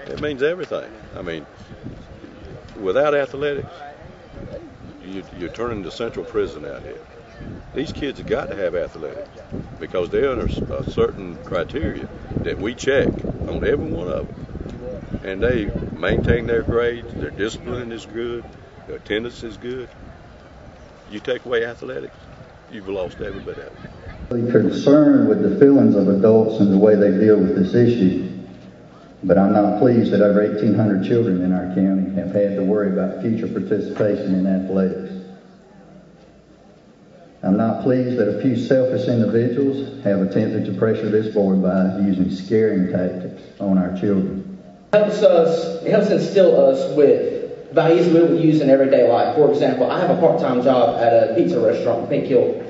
It means everything. I mean, without athletics, you're turning the central prison out here. These kids have got to have athletics because they're under a certain criteria that we check on every one of them. And they maintain their grades, their discipline is good, their attendance is good. You take away athletics, you've lost every bit of it. I'm concerned with the feelings of adults and the way they deal with this issue, but I'm not pleased that over 1,800 children in our county have had to worry about future participation in athletics. I'm not pleased that a few selfish individuals have attempted to pressure this board by using scaring tactics on our children. It helps instill us with values we will use in everyday life. For example, I have a part-time job at a pizza restaurant in Pink Hill.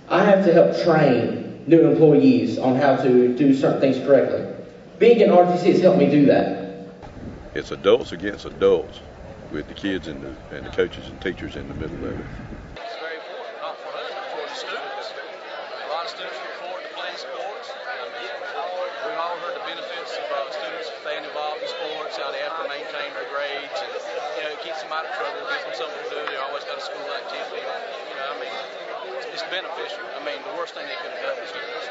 I have to help train new employees on how to do certain things correctly. Being in ROTC has helped me do that. It's adults against adults with the kids and the coaches and teachers in the middle of it. It's very important, not for us, but for the students. A lot of students look forward to playing sports. We've all heard the benefits of students staying involved in sports, how they have to maintain their grades, and it keeps them out of trouble, gives them something to do. They always got a school activity. It's beneficial. The worst thing they could have done is do this.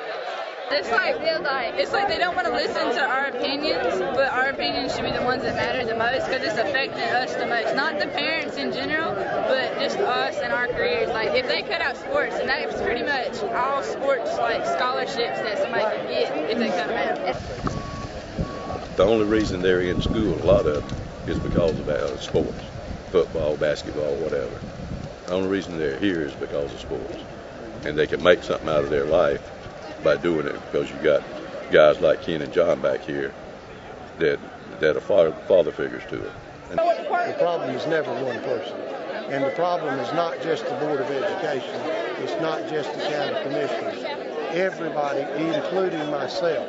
It's like they don't want to listen to our opinions, but our opinions should be the ones that matter the most because it's affecting us the most. Not the parents in general, but just us and our careers. Like if they cut out sports, and that's pretty much all sports scholarships that somebody can get if they cut them out. The only reason they're in school, a lot of them, is because of sports, football, basketball, whatever. The only reason they're here is because of sports. And they can make something out of their life by doing it because you got guys like Ken and John back here that are father figures to it. The problem is never one person. And the problem is not just the Board of Education. It's not just the county commissioners. Everybody, including myself,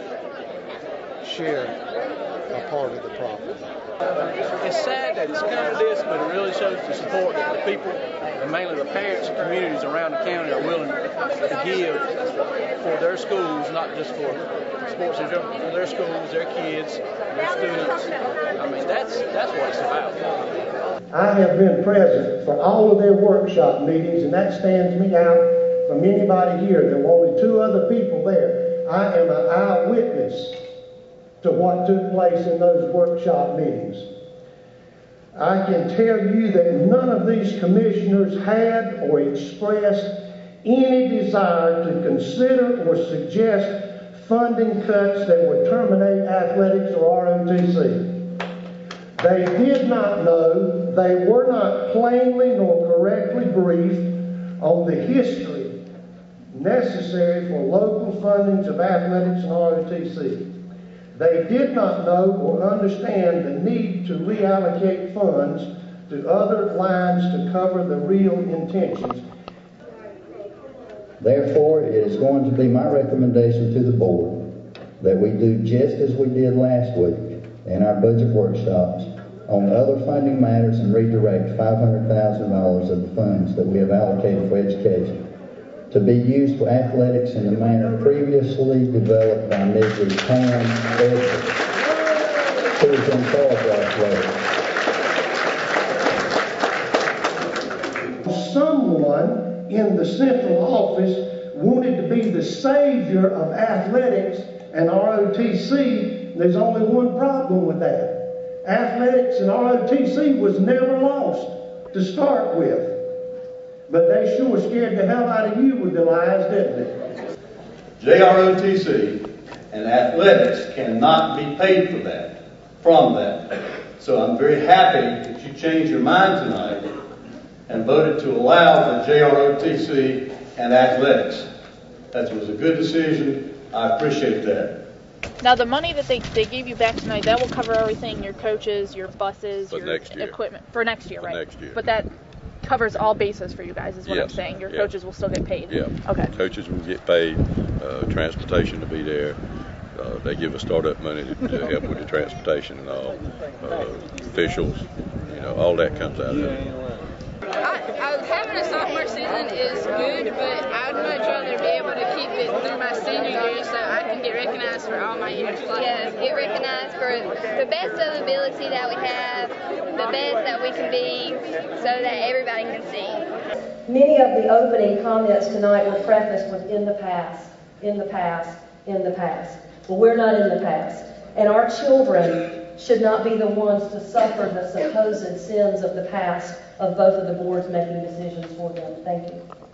share a part of the problem. It's sad that it's come to this, but it really shows the support that the people, and mainly the parents and communities around the county, are willing to give for their schools, not just for sports in general, for their schools, their kids, their students. That's what it's about. I have been present for all of their workshop meetings, and that stands me out from anybody here. There were only 2 other people there. I am an eyewitness to what took place in those workshop meetings. I can tell you that none of these commissioners had or expressed any desire to consider or suggest funding cuts that would terminate athletics or ROTC. They did not know, they were not plainly nor correctly briefed on the history necessary for local fundings of athletics and ROTC. They did not know or understand the need to reallocate funds to other lines to cover the real intentions. Therefore, it is going to be my recommendation to the board that we do just as we did last week in our budget workshops on other funding matters and redirect $500,000 of the funds that we have allocated for education to be used for athletics in the manner previously developed by Mrs. Pam Edwards, who is in charge of athletics. Someone in the central office wanted to be the savior of athletics and ROTC. There's only one problem with that. Athletics and ROTC was never lost to start with. But they sure scared the hell out of you with their lies, didn't they? JROTC and athletics cannot be paid from that. So I'm very happy that you changed your mind tonight and voted to allow for JROTC and athletics. That was a good decision. I appreciate that. Now, the money that they gave you back tonight, that will cover everything, your coaches, your buses, your equipment. For next year, right? Next year. But that covers all bases for you guys, is what I'm saying. Your coaches will still get paid. Yeah. Okay. Coaches will get paid, transportation to be there. They give us startup money to help with the transportation and all. Officials, all that comes out of it. Having a sophomore season is good, but I'd much rather be able to keep it through my senior year so I can get recognized for all my years playing. Yes, get recognized for the best of ability that we have, the best that we can be, so that everybody can see. Many of the opening comments tonight were prefaced with in the past, in the past, in the past. Well, we're not in the past. And our children should not be the ones to suffer the supposed sins of the past of both of the boards making decisions for them. Thank you.